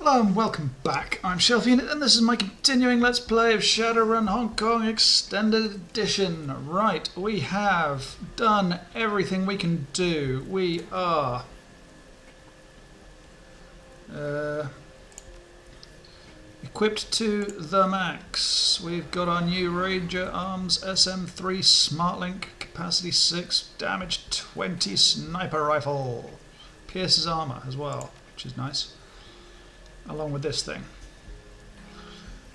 Hello and welcome back. I'm Shelfian and this is my continuing Let's Play of Shadowrun Hong Kong Extended Edition. Right, we have done everything we can do. We are equipped to the max. We've got our new Ranger Arms SM3 Smartlink, capacity 6, damage 20 sniper rifle. Pierces armor as well, which is nice. Along with this thing.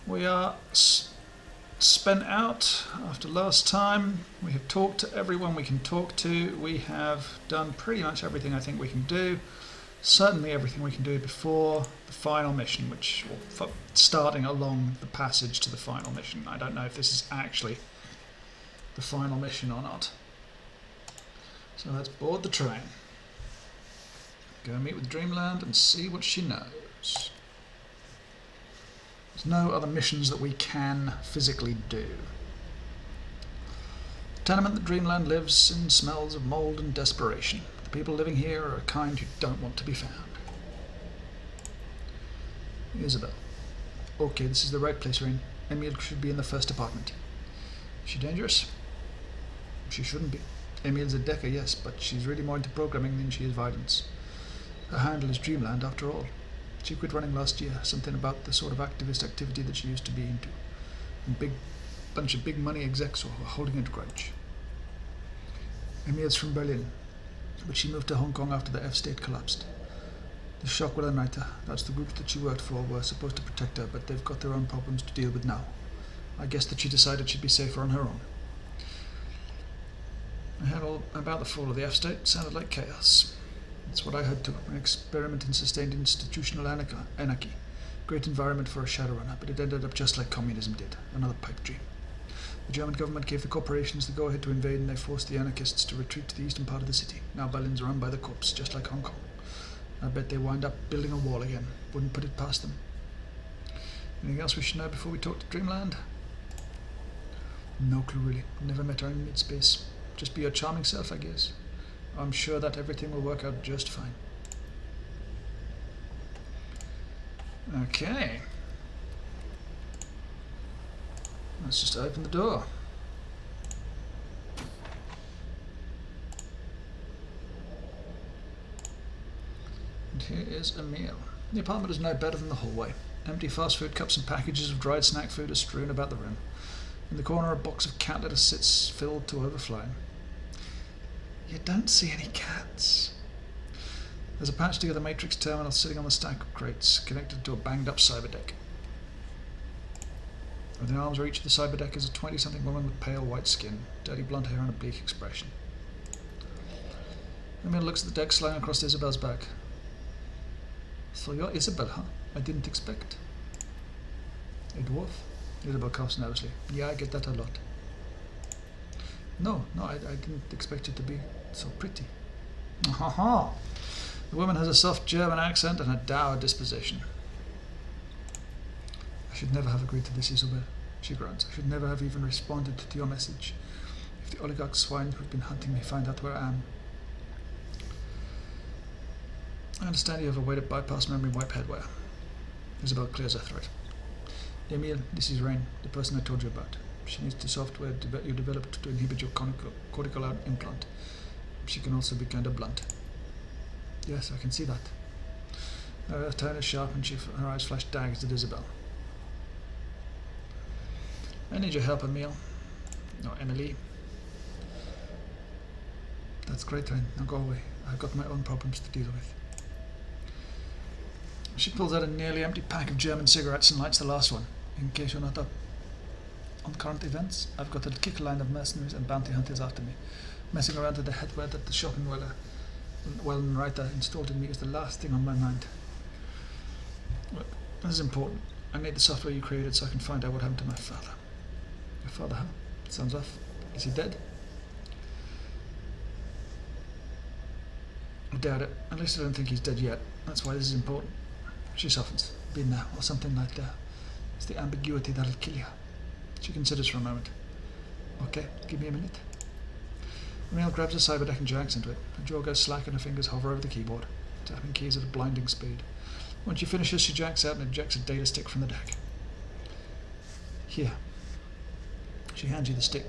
We are spent out after last time. We have talked to everyone we can talk to. We have done pretty much everything I think we can do. Certainly everything we can do before the final mission, which starting along the passage to the final mission. I don't know if this is actually the final mission or not. So let's board the train. Go meet with Dreamland and see what she knows. There's no other missions that we can physically do. The tenement that Dreamland lives in smells of mould and desperation. The people living here are a kind who don't want to be found. Isabel. Okay, this is the right place, Rain. Emile should be in the first apartment. Is she dangerous? She shouldn't be. Emile's a decker, yes, but she's really more into programming than she is violence. Her handle is Dreamland, after all. She quit running last year, something about the sort of activist activity that she used to be into. And bunch of big money execs were holding a grudge. Emile's from Berlin, but she moved to Hong Kong after the F state collapsed. The shock will unite her. That's the group that she worked for were supposed to protect her, but they've got their own problems to deal with now. I guess that she decided she'd be safer on her own. I heard all about the fall of the F state. It sounded like chaos. That's what I heard too, an experiment in sustained institutional anarchy. Great environment for a Shadowrunner, but it ended up just like communism did, another pipe dream. The German government gave the corporations the go-ahead to invade and they forced the anarchists to retreat to the eastern part of the city. Now Berlin's run by the corps, just like Hong Kong. I bet they wind up building a wall again. Wouldn't put it past them. Anything else we should know before we talk to Dreamland? No clue really. Never met her in mid-space. Just be your charming self, I guess. I'm sure that everything will work out just fine. Okay. Let's just open the door. And here is a meal. The apartment is no better than the hallway. Empty fast food cups and packages of dried snack food are strewn about the room. In the corner a box of cat litter sits filled to overflowing. You don't see any cats. There's a patched together matrix terminal sitting on the stack of crates, connected to a banged up cyberdeck. Within arm's reach of the cyberdeck is a 20-something woman with pale white skin, dirty blonde hair and a bleak expression. Emile looks at the deck slung across Isabel's back. So you're Isabel, huh? I didn't expect. A dwarf? Isabel coughs nervously. Yeah, I get that a lot. No, I didn't expect you to be so pretty. Ha ha! The woman has a soft German accent and a dour disposition. I should never have agreed to this, Isabel, she grunts. I should never have even responded to your message. If the oligarch swine who've been hunting me find out where I am. I understand you have a way to bypass memory wipe headwear. Isabel clears her throat. Emile, this is Rain, the person I told you about. She needs the software you developed to inhibit your cortical implant. She can also be kind of blunt. Yes, I can see that. Her tone is sharp and her eyes flash daggers at Isabel. I need your help, Emile. No, Emily. That's great, Rain. Now go away. I've got my own problems to deal with. She pulls out a nearly empty pack of German cigarettes and lights the last one. In case you're not up on current events, I've got a kick line of mercenaries and bounty hunters after me. Messing around with the headwear that the shopping writer installed in me is the last thing on my mind. Well, this is important. I need the software you created so I can find out what happened to my father. Your father, huh? Sounds rough. Is he dead? I doubt it. At least I don't think he's dead yet. That's why this is important. She softens. Been there, or something like that. It's the ambiguity that'll kill you. She considers for a moment. Okay, give me a minute. Emile grabs a cyberdeck and janks into it. Her jaw goes slack and her fingers hover over the keyboard, tapping keys at a blinding speed. Once she finishes, she jacks out and ejects a data stick from the deck. Here. She hands you the stick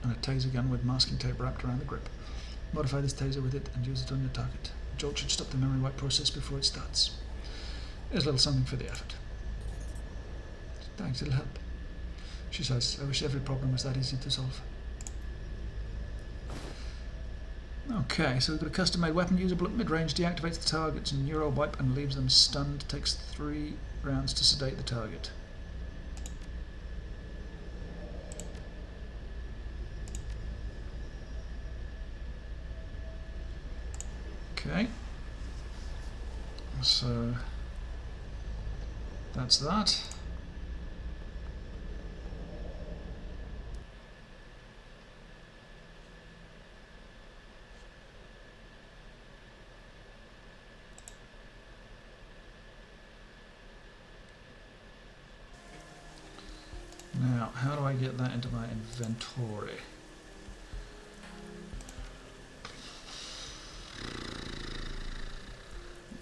and a taser gun with masking tape wrapped around the grip. Modify this taser with it and use it on your target. The jolt should stop the memory wipe process before it starts. Here's a little something for the effort. Thanks, it'll help. She says, I wish every problem was that easy to solve. Okay, so we've got a custom-made weapon usable at mid-range, deactivates the target's neural wipe and leaves them stunned. Takes 3 rounds to sedate the target. Okay, so that's that. Now, how do I get that into my inventory?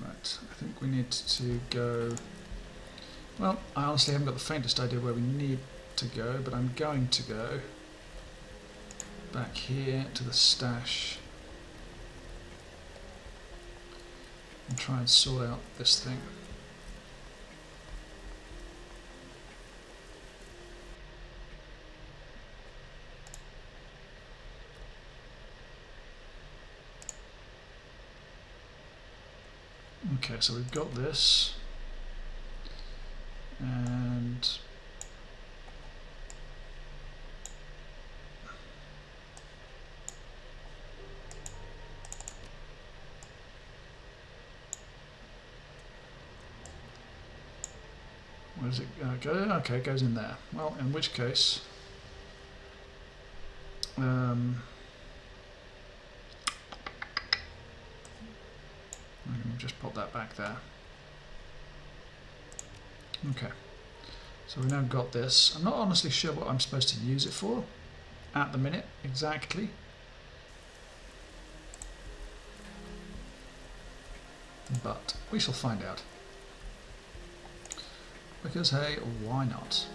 Right, I think we need to go... Well, I honestly haven't got the faintest idea where we need to go, but I'm going to go back here to the stash and try and sort out this thing. Okay, so we've got this, and where does it go? Okay, it goes in there. Well, in which case, I can just pop that back there. Okay, so we've now got this. I'm not honestly sure what I'm supposed to use it for at the minute, exactly. But we shall find out. Because hey, why not?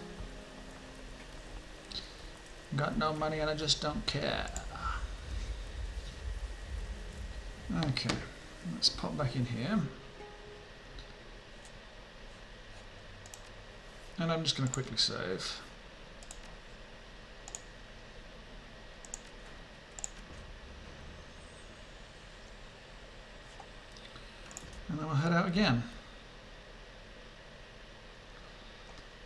Got no money and I just don't care. Okay. Let's pop back in here. And I'm just going to quickly save. And then we'll head out again.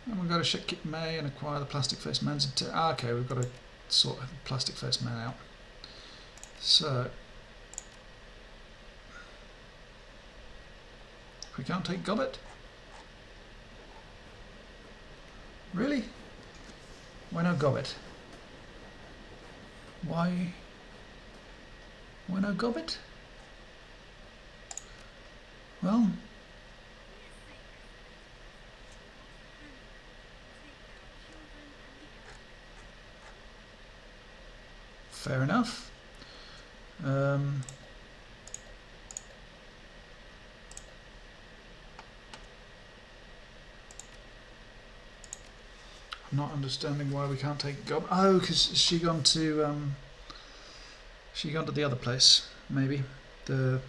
And we've got to ship Kip May and acquire the plastic face man's... okay, we've got to sort the plastic face man out. So... we can't take Gobbet? Really? Why no Gobbet? Why no Gobbet? Well... fair enough. I'm not understanding why we can't take Gob. Oh, because she gone to the other place, maybe. The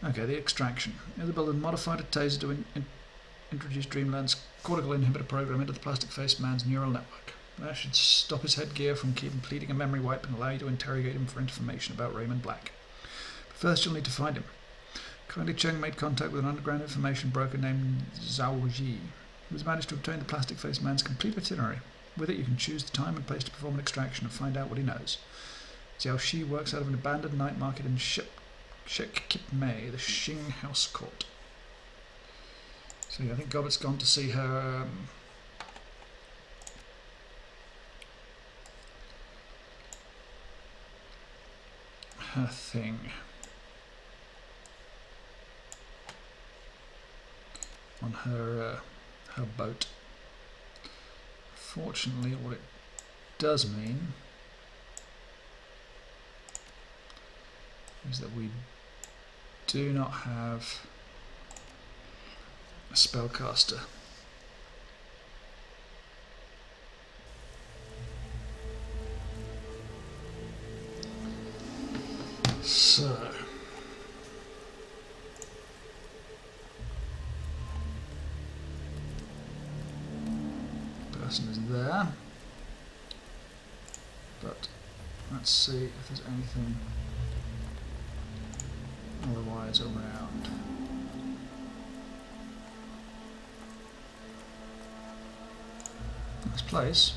extraction. Isabel had modified a taser to introduce Dreamland's cortical inhibitor program into the plastic faced man's neural network. That should stop his headgear from completing a memory wipe and allow you to interrogate him for information about Raymond Black. But first you'll need to find him. Kindly Cheng made contact with an underground information broker named Zhao Ji, who has managed to obtain the plastic-faced man's complete itinerary. With it you can choose the time and place to perform an extraction and find out what he knows. Zhao Shi works out of an abandoned night market in Shek Kip Mei, the Xing House Court. So yeah, I think Gobbet's gone to see her... her thing. On her boat. Fortunately, what it does mean is that we do not have a spellcaster. So, person is there, but let's see if there's anything otherwise around. Nice place.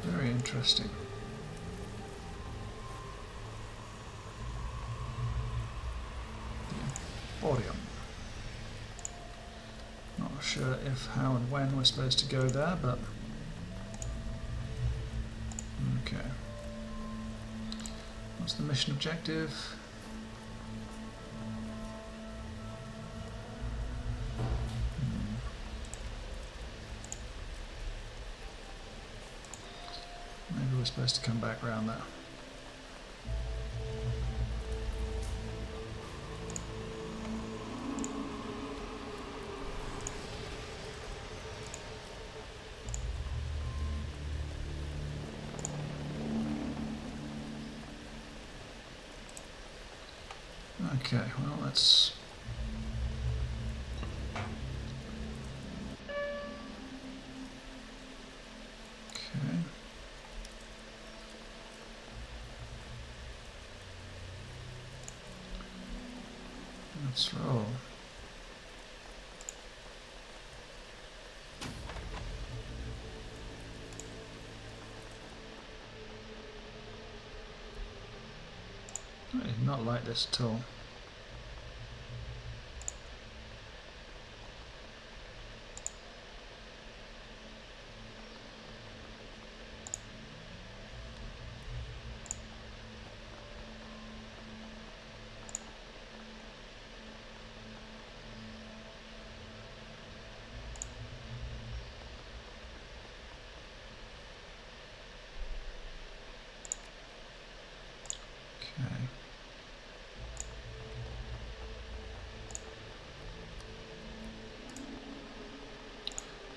Very interesting. The Emporium. Not sure if, how and when we're supposed to go there, but okay. What's the mission objective? Maybe we're supposed to come back round there. Okay, well, let's... Okay. Let's roll. I did not like this at all.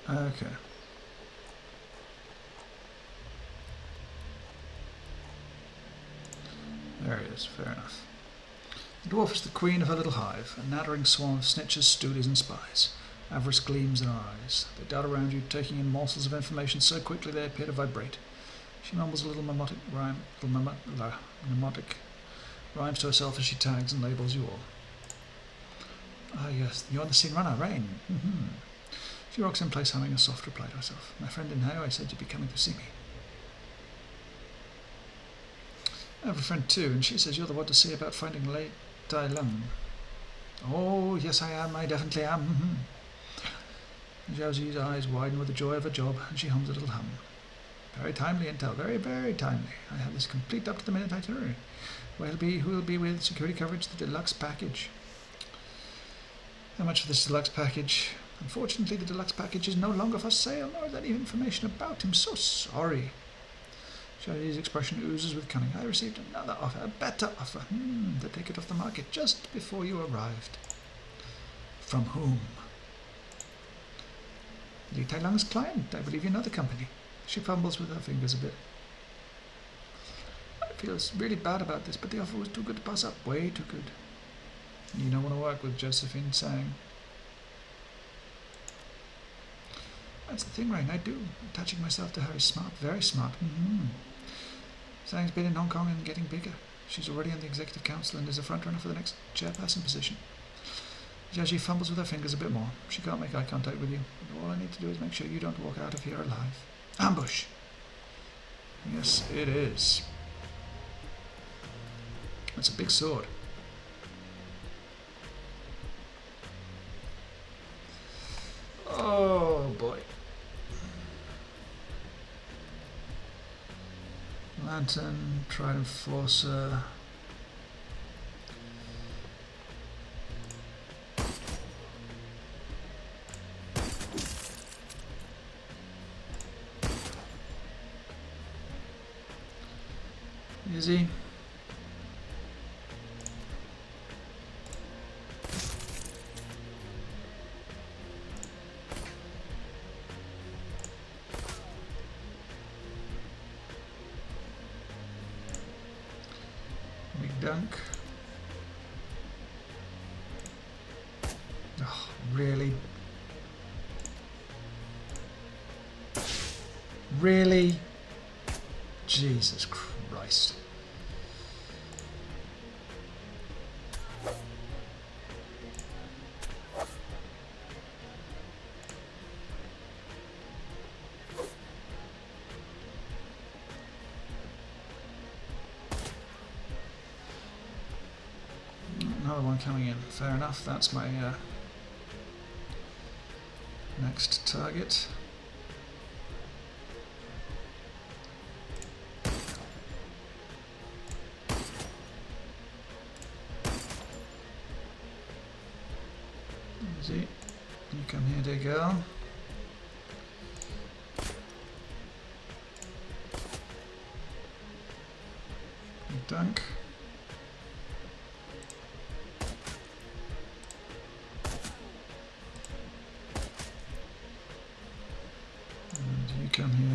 Okay. There he is, fair enough. The dwarf is the queen of her little hive, a nattering swarm of snitches, stoolies and spies. Avarice gleams in her eyes. They dart around you, taking in morsels of information so quickly they appear to vibrate. She mumbles a little mnemonic rhymes to herself as she tags and labels you all. Ah yes, you're the scene runner, Rain. She rocks in place, humming a soft reply to herself. My friend in how I said you'd be coming to see me. I have a friend too, and she says you're the one to see about finding Late Tai Lung. Oh, yes I am, I definitely am. Zhao eyes widen with the joy of her job, and she hums a little hum. Very timely intel, very, very timely. I have this complete up-to-the-minute itinerary. Who will be with security coverage, the deluxe package. How much for this deluxe package? Unfortunately, the deluxe package is no longer for sale, nor is any information about him. So sorry. Shadi's expression oozes with cunning. I received another offer, a better offer, to take it off the market just before you arrived. From whom? Li Tai Lung's client, I believe you know the company. She fumbles with her fingers a bit. I feel really bad about this, but the offer was too good to pass up. Way too good. You don't want to work with Josephine Sang. That's the thing, Rain, I do. Attaching myself to her is smart, very smart. Sang's been in Hong Kong and getting bigger. She's already on the executive council and is a frontrunner for the next chairperson position. Jiaji fumbles with her fingers a bit more. She can't make eye contact with you. All I need to do is make sure you don't walk out of here alive. Ambush! Yes, it is. That's a big sword. Oh boy. Lantern, Trident Forcer. Is he? Big dunk. Oh, really? Really? Jesus Christ. Another one coming in. Fair enough. That's my next target. Easy. You come here, dear girl. Big dunk. And you come here.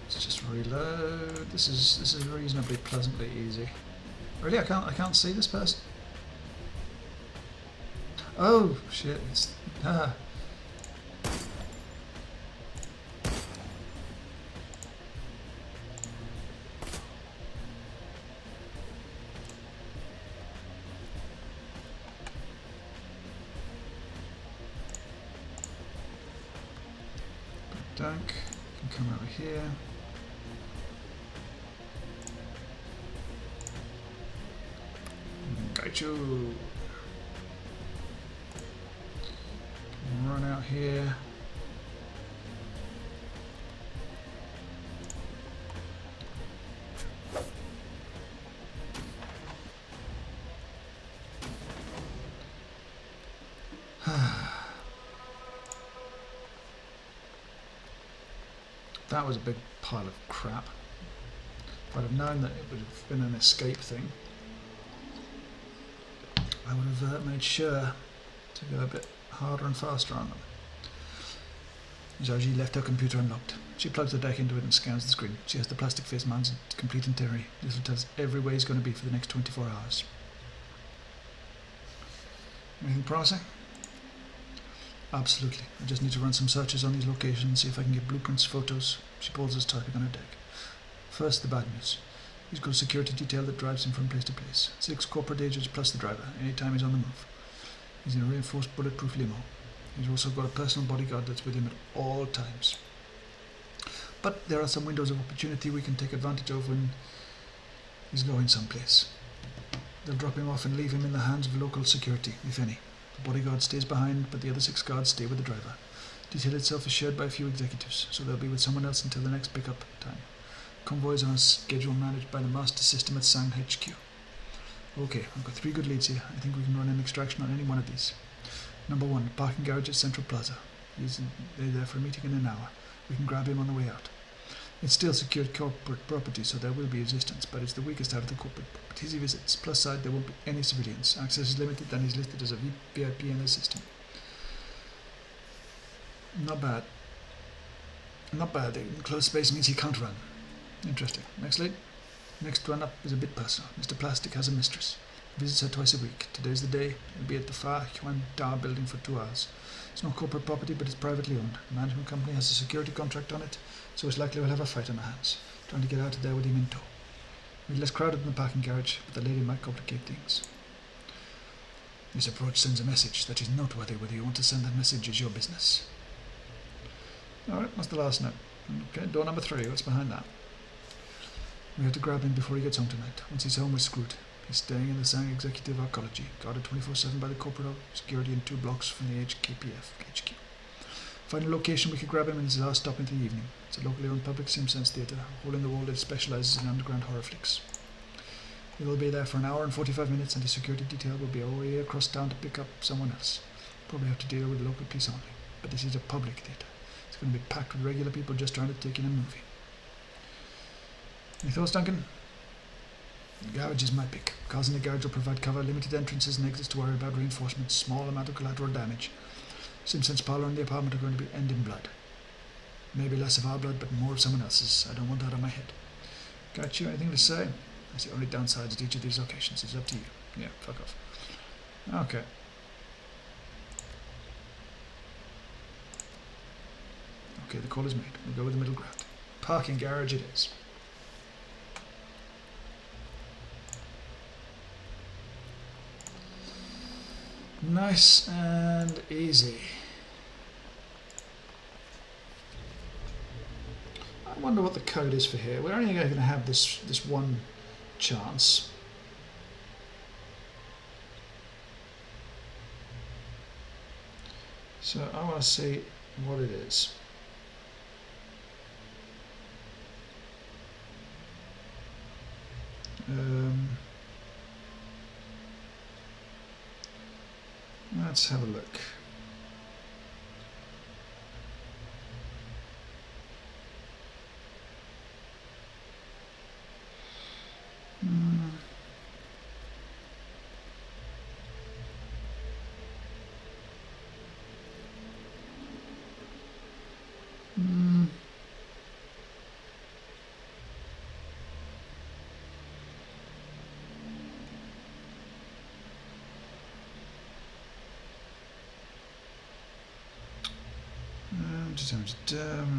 Let's just reload. This is reasonably pleasantly easy. Really, I can't see this person. Oh shit! It's dunk. You can come over here. Got you. Run out here. That was a big pile of crap. If I'd have known that it would have been an escape thing, I would have made sure to go a bit harder and faster on them. Zhaji left her computer unlocked. She plugs the deck into it and scans the screen. She has the plastic face mounted complete in theory. This will tell us every way he's going to be for the next 24 hours. Anything promising? Absolutely. I just need to run some searches on these locations and see if I can get blueprints, photos. She pauses, typing on her deck. First, the bad news. He's got a security detail that drives him from place to place. 6 corporate agents plus the driver, anytime he's on the move. He's in a reinforced bulletproof limo. He's also got a personal bodyguard that's with him at all times. But there are some windows of opportunity we can take advantage of when he's going someplace. They'll drop him off and leave him in the hands of local security, if any. The bodyguard stays behind, but the other 6 guards stay with the driver. Detail itself is shared by a few executives, so they'll be with someone else until the next pickup time. Convoys on a schedule managed by the master system at Sang HQ. Okay, I've got 3 good leads here. I think we can run an extraction on any one of these. Number 1, parking garage at Central Plaza. They're there for a meeting in an hour. We can grab him on the way out. It's still secured corporate property, so there will be resistance, but it's the weakest out of the corporate properties he visits. Plus side, there won't be any civilians. Access is limited, and he's listed as a VIP in the system. Not bad. Not bad. Enclosed space means he can't run. Interesting. Next lead. Next one up is a bit personal. Mr. Plastic has a mistress. He visits her twice a week. Today's the day. He'll be at the Fa Huan Da building for 2 hours. It's not corporate property, but it's privately owned. The management company has a security contract on it, so it's likely we'll have a fight on our hands. Trying to get out of there with him in tow. We're less crowded in the parking garage, but the lady might complicate things. This approach sends a message that is noteworthy. Whether you want to send that message is your business. Alright, that's the last note. Okay, door number 3. What's behind that? We have to grab him before he gets home tonight. Once he's home, we're screwed. He's staying in the Sang Executive Arcology, guarded 24/7 by the corporate security in 2 blocks from the HKPF HQ. Find a location we could grab him in his last stop into the evening. It's a locally owned public sim-sense theatre, hole in the wall that specialises in underground horror flicks. He will be there for an hour and 45 minutes, and his security detail will be all the way across town to pick up someone else. Probably have to deal with local police only. But this is a public theatre. It's going to be packed with regular people just trying to take in a movie. Any thoughts, Duncan? The garage is my pick. Cars in the garage will provide cover, limited entrances and exits to worry about, reinforcements, small amount of collateral damage. Simpson's parlour and the apartment are going to be end in blood. Maybe less of our blood, but more of someone else's. I don't want that on my head. Got you? Anything to say? That's the only downside to each of these locations. It's up to you. Yeah, fuck off. Okay. Okay, the call is made. We'll go with the middle ground. Parking garage it is. Nice and easy. I wonder what the code is for here. We're only going to have this one chance. So I want to see what it is. Let's have a look.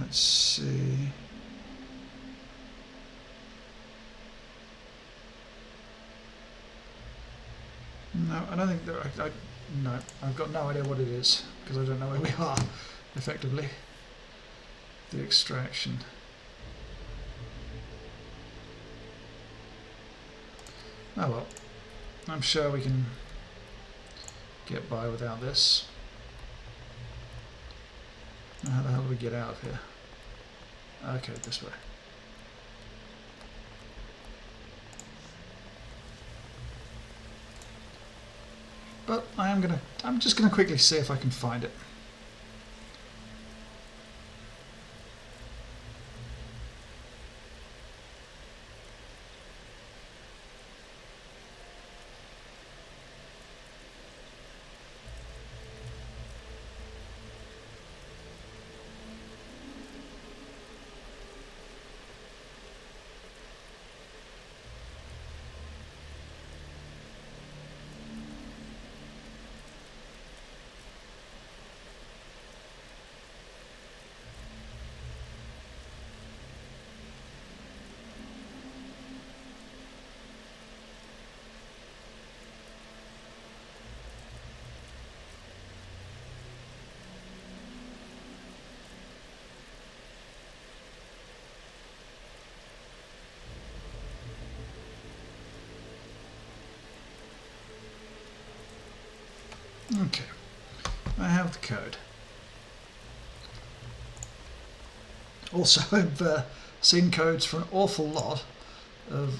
Let's see. No, I don't think that no, I've got no idea what it is because I don't know where we are. Effectively, the extraction. Oh well, I'm sure we can get by without this. How the hell do we get out of here? Okay, this way. But I'm just gonna quickly see if I can find it. Okay, I have the code. Also, I've seen codes for an awful lot of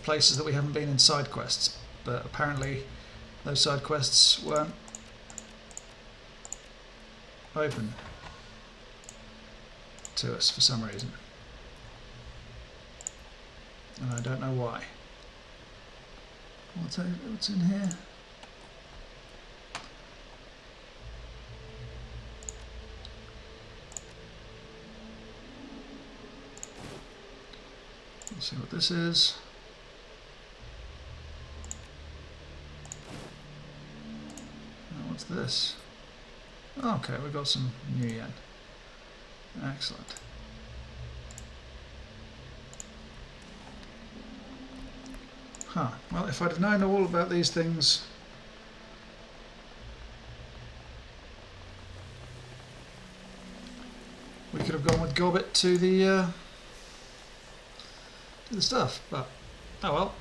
places that we haven't been in side quests, but apparently those side quests weren't open to us for some reason, and I don't know why. What's in here? Let's see what this is. Now what's this? Okay, we've got some new yen. Excellent. Huh. Well, if I'd have known all about these things, we could have gone with Gobbet to the stuff, but oh well.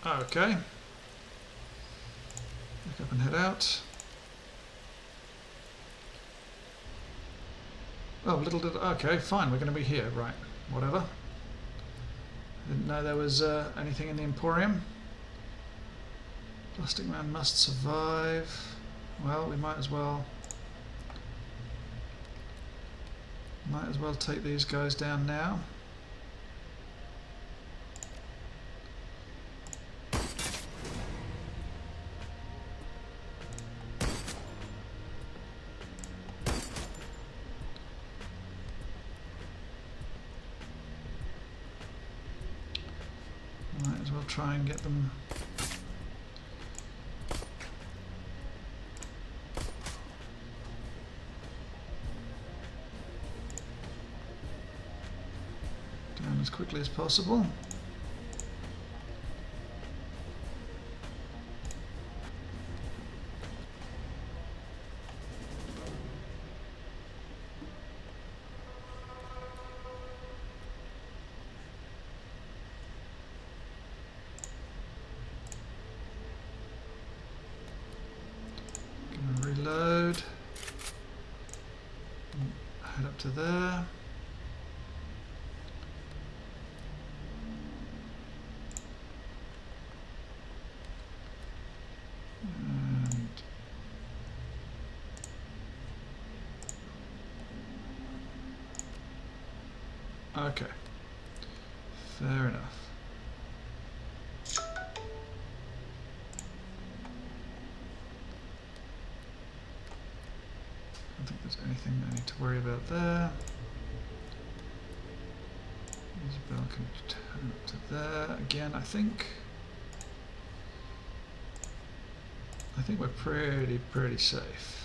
Okay. Back up and head out. Oh, little did... Okay, fine, we're going to be here. Right, whatever. Didn't know there was anything in the Emporium. Plastic Man must survive. Well, we might as well... Might as well take these guys down now. Might as well try and get them. Down as quickly as possible. Reload. Head up to there. And okay. Fair enough. I don't think there's anything I need to worry about there. Isabel can turn up to there. Again, I think we're pretty safe.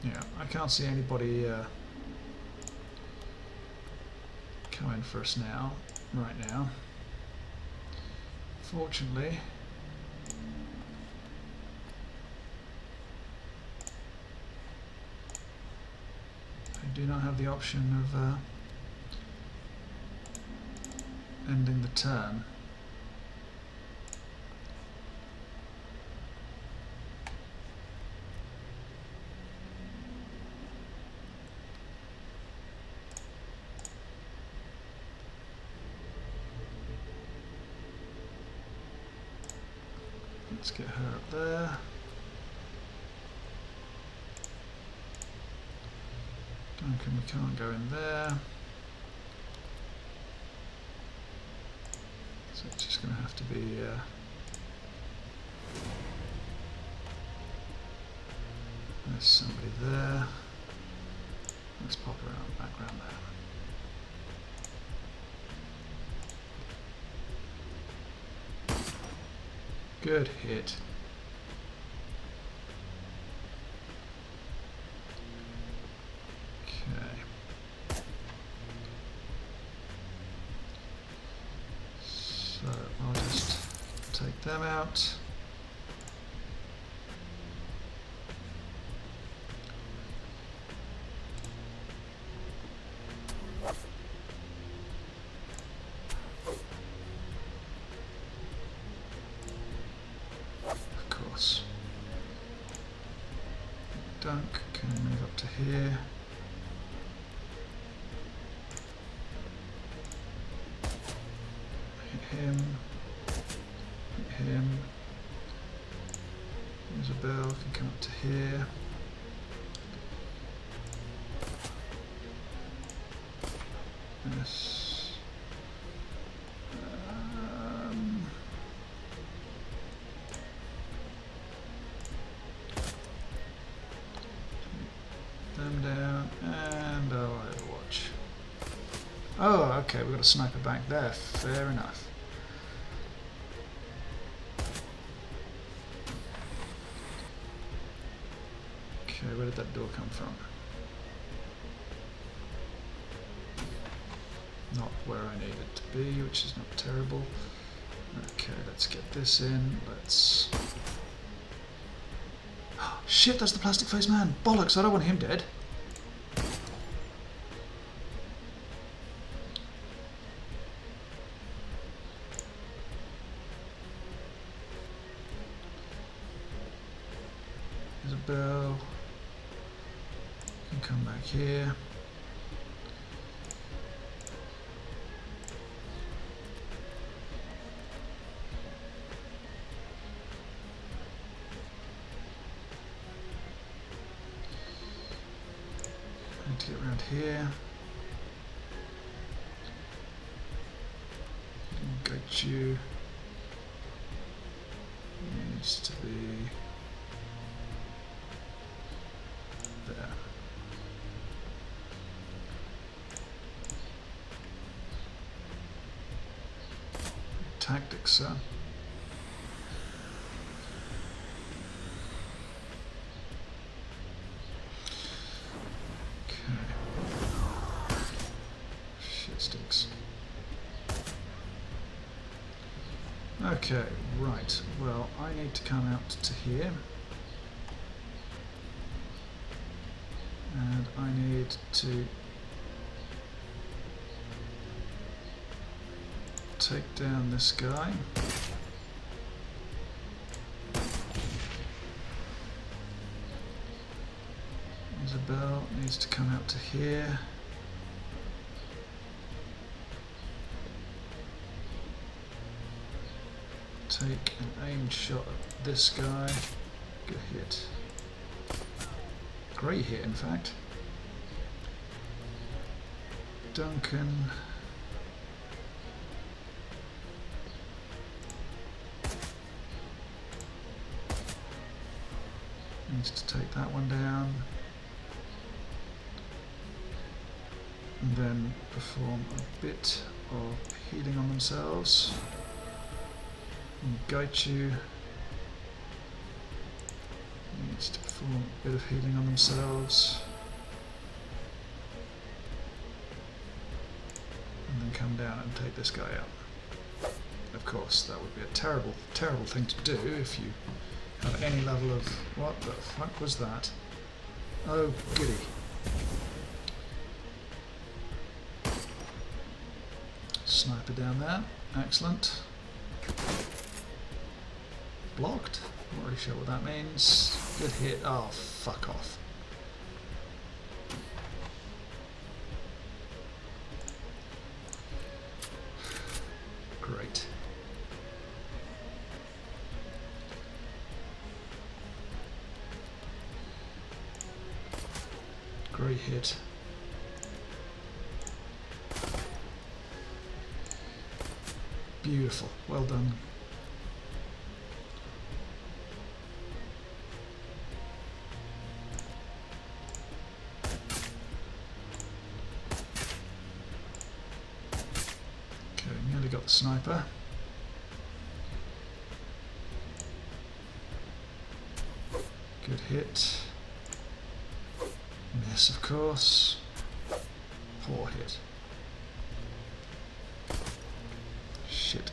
Yeah, I can't see anybody coming for us now, right now. Fortunately, I do not have the option of ending the turn. Let's get her up there. Duncan, we can't go in there. So it's just going to have to be... there's somebody there. Let's pop around, back around there. Good hit. Okay. So I'll just take them out. Dunk can move up to here. Hit him. Hit him. Isabel can come up to here. Yes. Them down and Overwatch. Oh, okay, we've got a sniper back there. Fair enough. where did that door come from? Not where I need it to be, which is not terrible. Okay, let's get this in. Let's... Shit, that's the plastic face man! Bollocks, I don't want him dead. There's a bell. You can come back here. To get around here. Got you. Needs to be there. Tactics, sir. Okay, right. Well, I need to come out to here. And I need to take down this guy. Isabel needs to come out to here. Take an aimed shot at this guy. Good hit. Great hit, in fact. Duncan. Needs to take that one down. And then perform a bit of healing on themselves. Gaichu needs to perform a bit of healing on themselves. And then come down and take this guy out. Of course, that would be a terrible, terrible thing to do if you have any level of... What the fuck was that? Oh, goody. Sniper down there. Excellent. Blocked? Not really sure what that means. Good hit. Oh, fuck off. Great. Great hit. Beautiful. Well done. Got the sniper. Good hit. Miss, of course. Poor hit. Shit.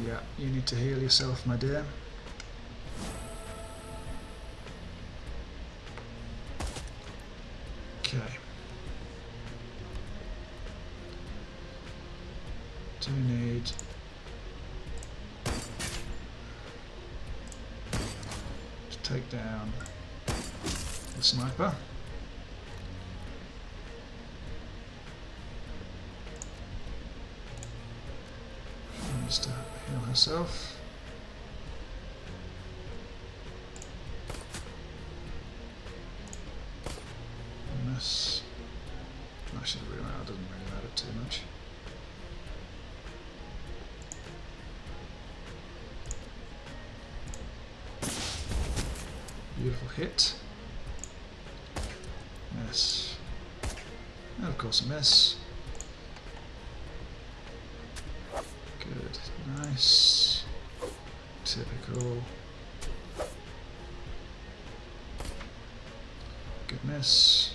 Yeah, you need to heal yourself, my dear. Okay. Do need to take down the sniper. She needs to heal herself. Miss. Actually, it doesn't really matter too much. Beautiful hit. Miss. And of course a miss. Good. Nice. Typical. Miss.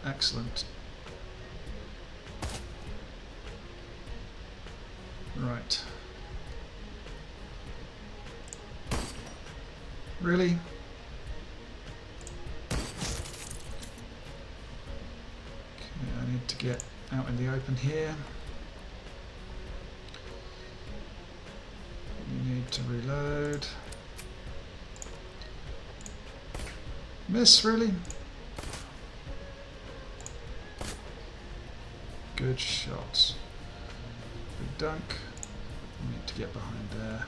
Excellent. Right. Really? Okay, I need to get out in the open here. You need to reload. Miss, really? Good shots. Big dunk. You need to get behind there.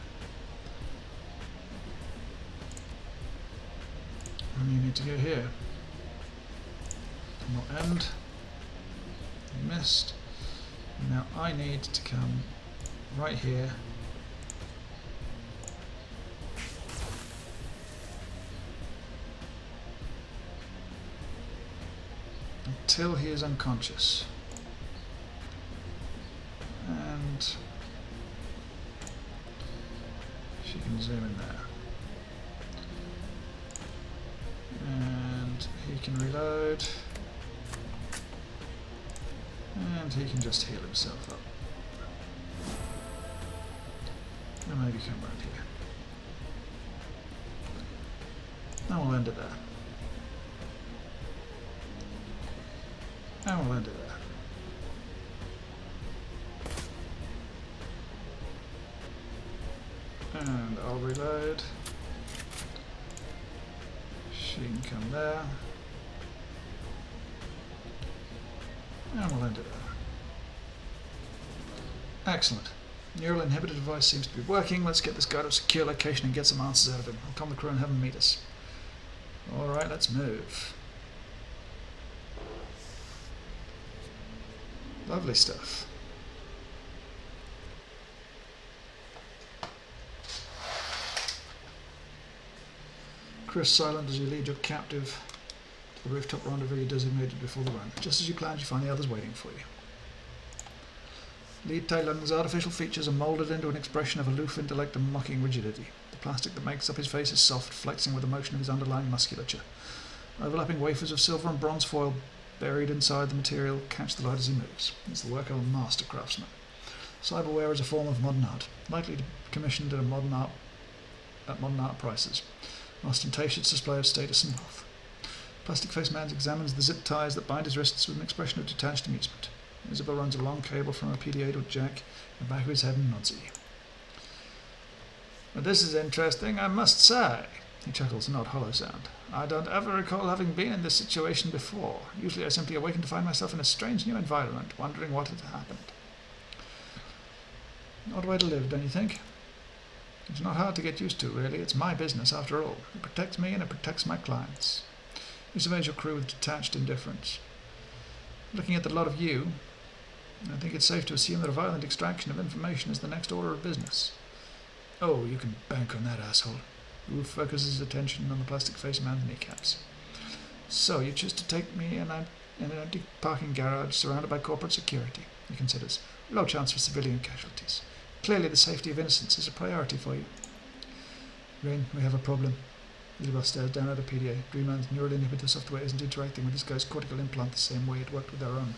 And you need to go here. Not end. You missed. Now I need to come right here. Until he is unconscious. And she can zoom in there. And he can reload. And he can just heal himself up. And maybe come around here. And we'll end it there. And we'll end it there. And I'll reload. She can come there. And we'll end it there. Excellent. Neural inhibitor device seems to be working. Let's get this guy to a secure location and get some answers out of him. I'll call the crew and have him meet us. Alright, let's move. Lovely stuff. Chris, silent as you lead your captive to the rooftop rendezvous you designated before the run. Just as you planned, you find the others waiting for you. Lead Taylor's artificial features are moulded into an expression of aloof intellect and mocking rigidity. The plastic that makes up his face is soft, flexing with the motion of his underlying musculature. Overlapping wafers of silver and bronze foil buried inside the material catch the light as he moves. It's the work of a master craftsman. Cyberware is a form of modern art, likely to be commissioned at modern art prices. An ostentatious display of status and wealth. Plastic Face Man examines the zip ties that bind his wrists with an expression of detached amusement. Isabel runs a long cable from a PDA to a jack in the back of his head and nods at you. But this is interesting, I must say. He chuckles, an odd hollow sound. I don't ever recall having been in this situation before. Usually I simply awaken to find myself in a strange new environment, wondering what had happened. An odd way to live, don't you think? It's not hard to get used to, really. It's my business, after all. It protects me and it protects my clients. You surveys your crew with detached indifference. Looking at the lot of you, I think it's safe to assume that a violent extraction of information is the next order of business. Oh, you can bank on that, asshole. Who focuses his attention on the Plastic Face Man's kneecaps. So, you choose to take me in an empty parking garage surrounded by corporate security, he considers. Low chance for civilian casualties. Clearly the safety of innocents is a priority for you. Rain, we have a problem. Isabel stares down at a PDA. Dreamland's neural inhibitor software isn't interacting with this guy's cortical implant the same way it worked with our own.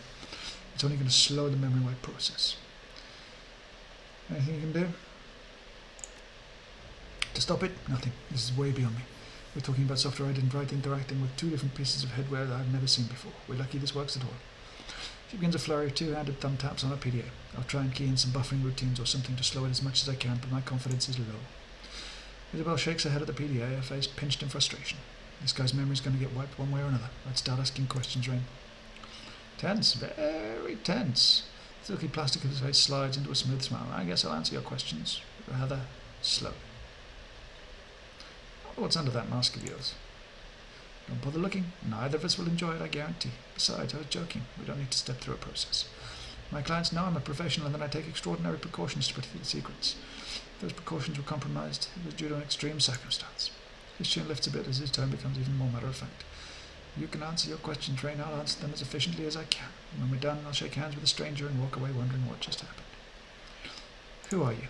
It's only going to slow the memory wipe process. Anything you can do? To stop it? Nothing. This is way beyond me. We're talking about software I didn't write interacting with two different pieces of headwear that I've never seen before. We're lucky this works at all. She begins a flurry of two-handed thumb taps on her PDA. I'll try and key in some buffering routines or something to slow it as much as I can, but my confidence is low. Isabel shakes her head at the PDA, her face pinched in frustration. This guy's memory's going to get wiped one way or another. Let's start asking questions, Rain. Tense, very tense. The silky plastic of his face slides into a smooth smile. I guess I'll answer your questions rather slowly. What's under that mask of yours? Don't bother looking. Neither of us will enjoy it, I guarantee. Besides, I was joking. We don't need to step through a process. My clients know I'm a professional and that I take extraordinary precautions to protect secrets. If those precautions were compromised, it was due to an extreme circumstance. His chin lifts a bit as his tone becomes even more matter-of-fact. You can answer your questions, Rain. I'll answer them as efficiently as I can. When we're done, I'll shake hands with a stranger and walk away wondering what just happened. Who are you?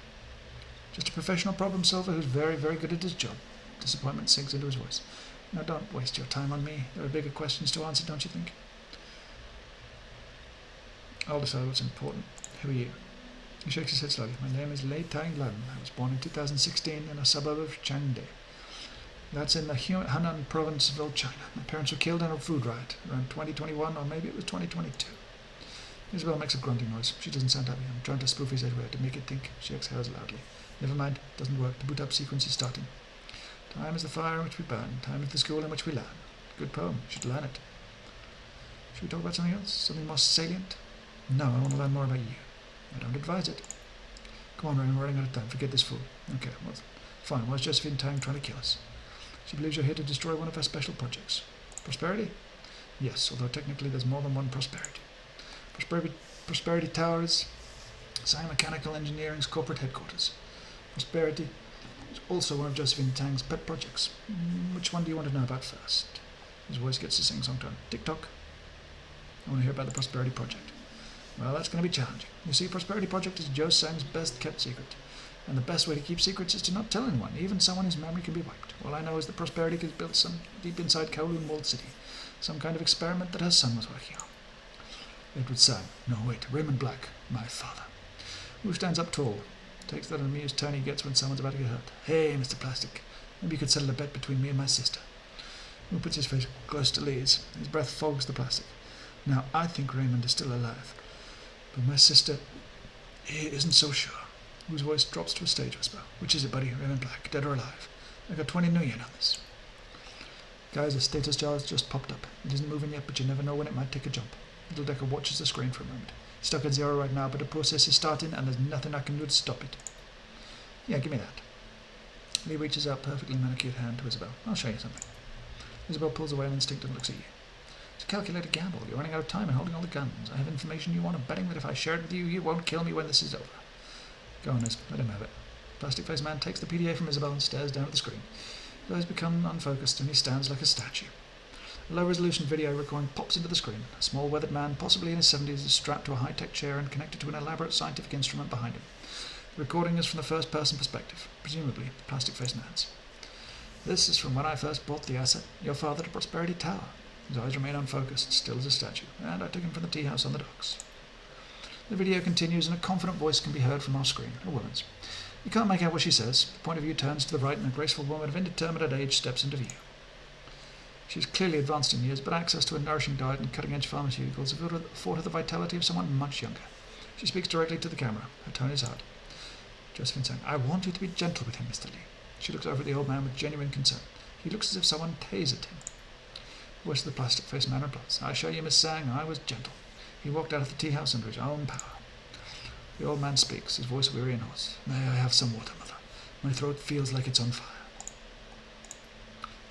Just a professional problem solver who's very, very good at his job. Disappointment sinks into his voice. Now don't waste your time on me. There are bigger questions to answer, don't you think? I'll decide what's important. Who are you? He shakes his head slowly. My name is Lei Tang Lan. I was born in 2016 in a suburb of Changde. That's in the Hunan province of old China. My parents were killed in a food riot around 2021, or maybe it was 2022. Isabel makes a grunting noise. She doesn't sound happy. I'm trying to spoof his head to make it think. She exhales loudly. Never mind. Doesn't work. The boot-up sequence is starting. Time is the fire in which we burn. Time is the school in which we learn. Good poem. You should learn it. Should we talk about something else? Something more salient? No, I want to learn more about you. I don't advise it. Come on, Raymond, we're running out of time. Forget this fool. Okay, well, fine. Why is Josephine Tang trying to kill us? She believes you're here to destroy one of her special projects. Prosperity? Yes, although technically there's more than one prosperity. Prosperity Towers, Sai Mechanical Engineering's corporate headquarters. Prosperity is also one of Josephine Tang's pet projects. Which one do you want to know about first? His voice gets to sing-song tone. TikTok? I want to hear about the Prosperity Project. Well, that's going to be challenging. You see, Prosperity Project is Joe Sang's best-kept secret. And the best way to keep secrets is to not tell anyone, even someone whose memory can be wiped. All I know is that Prosperity is built some deep inside Kowloon Walled City. Some kind of experiment that her son was working on. Edward Sang. No, wait. Raymond Black. My father. Who stands up tall. Takes that amused turn he gets when someone's about to get hurt. Hey, Mr. Plastic. Maybe you could settle a bet between me and my sister. Who puts his face close to Lee's. His breath fogs the plastic. Now, I think Raymond is still alive. But my sister, he isn't so sure. Whose voice drops to a stage whisper. Which is it, buddy? Raymond Black, dead or alive? I got 20 million on this. Guys, a status jar has just popped up. It isn't moving yet, but you never know when it might take a jump. Little Decker watches the screen for a moment. It's stuck at 0 right now, but the process is starting and there's nothing I can do to stop it. Yeah, give me that. Lee reaches out perfectly manicured hand to Isabel. I'll show you something. Isabel pulls away an instinct and looks at you. It's a calculated gamble. You're running out of time and holding all the guns. I have information you want. I'm betting that if I share it with you, you won't kill me when this is over. Go on, Liz. Let him have it. Plastic-faced man takes the PDA from Isabel and stares down at the screen. His eyes become unfocused and he stands like a statue. A low-resolution video recording pops into the screen. A small, weathered man, possibly in his 70s, is strapped to a high-tech chair and connected to an elaborate scientific instrument behind him. The recording is from the first-person perspective, presumably the plastic-faced man's. This is from when I first brought the asset, your father, to Prosperity Tower. His eyes remain unfocused, still as a statue, and I took him from the tea house on the docks. The video continues and a confident voice can be heard from our screen, a woman's. You can't make out what she says. The point of view turns to the right and a graceful woman of indeterminate age steps into view. She's clearly advanced in years, but access to a nourishing diet and cutting-edge pharmaceuticals have afforded her the vitality of someone much younger. She speaks directly to the camera. Her tone is hard. Josephine saying, I want you to be gentle with him, Mr. Lee. She looks over at the old man with genuine concern. He looks as if someone tasered him. The voice of the plastic-faced man replies, I assure you, Miss Sang, I was gentle. He walked out of the tea house under his own power. The old man speaks, his voice weary and hoarse. May I have some water, mother? My throat feels like it's on fire.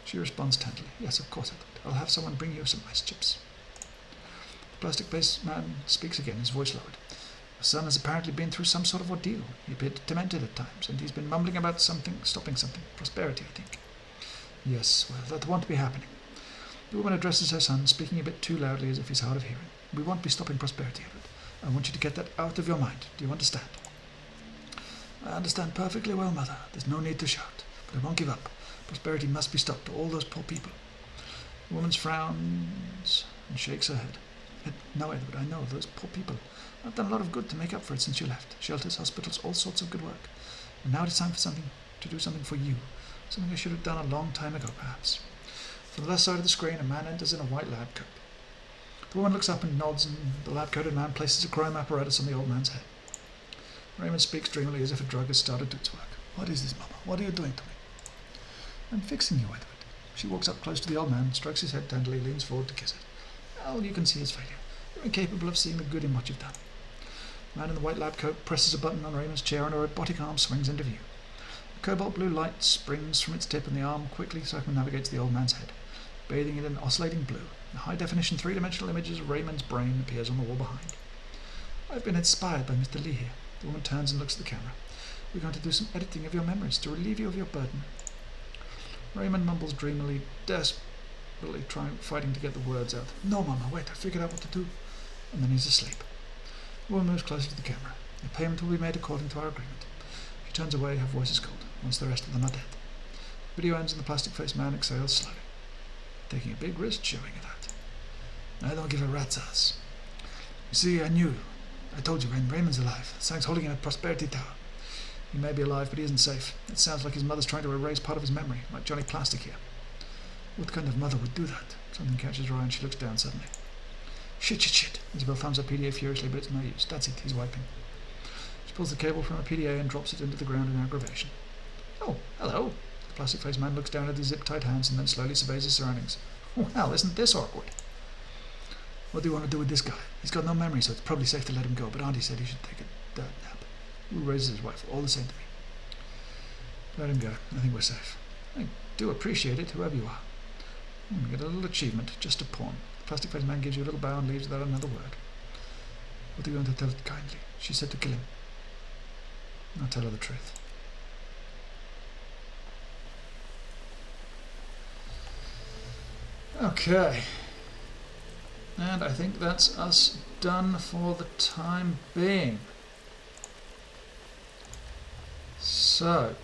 She responds tenderly. Yes, of course, Edward. I'll have someone bring you some ice chips. The plastic-faced man speaks again, his voice lowered. Your son has apparently been through some sort of ordeal. He appeared demented at times, and he's been mumbling about something, stopping something. Prosperity, I think. Yes, well, that won't be happening. The woman addresses her son, speaking a bit too loudly as if he's hard of hearing. We won't be stopping Prosperity, Edward. I want you to get that out of your mind. Do you understand? I understand perfectly well, Mother. There's no need to shout. But I won't give up. Prosperity must be stopped. All those poor people. The woman frowns and shakes her head. No, Edward, I know. Those poor people. I've done a lot of good to make up for it since you left. Shelters, hospitals, all sorts of good work. And now it's time to do something for you. Something I should have done a long time ago, perhaps. From the left side of the screen, a man enters in a white lab coat. The woman looks up and nods, and the lab-coated man places a crime apparatus on the old man's head. Raymond speaks dreamily as if a drug has started to its work. What is this, Mama? What are you doing to me? I'm fixing you, Edward. She walks up close to the old man, strokes his head tenderly, leans forward to kiss it. Well, you can see his failure. You're incapable of seeing the good in what you've done. The man in the white lab coat presses a button on Raymond's chair and a robotic arm swings into view. A cobalt blue light springs from its tip and the arm quickly circumnavigates the old man's head, bathing it in oscillating blue. A high-definition three-dimensional image of Raymond's brain appears on the wall behind. I've been inspired by Mr. Lee here. The woman turns and looks at the camera. We're going to do some editing of your memories to relieve you of your burden. Raymond mumbles dreamily, desperately fighting to get the words out. No, Mama, wait, I figured out what to do. And then he's asleep. The woman moves closer to the camera. The payment will be made according to our agreement. She turns away, her voice is cold, once the rest of them are dead. The video ends and the plastic-faced man exhales slowly. Taking a big risk showing her that. I don't give a rat's ass. You see, I told you, Raymond's alive. Sank's holding him at Prosperity Tower. He may be alive, but he isn't safe. It sounds like his mother's trying to erase part of his memory, like Johnny Plastic here. What kind of mother would do that? Something catches her eye and she looks down suddenly. Shit. Isabel thumbs up PDA furiously, but it's no use. That's it, he's wiping. She pulls the cable from her PDA and drops it into the ground in aggravation. Oh, hello. The plastic-faced man looks down at his zip-tied hands and then slowly surveys his surroundings. Well, isn't this awkward? What do you want to do with this guy? He's got no memory, so it's probably safe to let him go, but Auntie said he should take a nap. Who raises his rifle? All the same to me. Let him go. I think we're safe. I do appreciate it, whoever you are. You get a little achievement, just a pawn. The plastic-faced man gives you a little bow and leaves without another word. What are you going to tell it kindly? She said to kill him. I'll tell her the truth. Okay. And I think that's us done for the time being. So,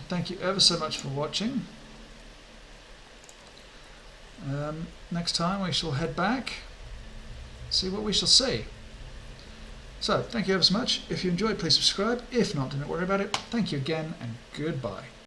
thank you ever so much for watching. Next time we shall head back, see what we shall see. So, thank you ever so much. If you enjoyed, please subscribe. If not, do not worry about it. Thank you again, and goodbye.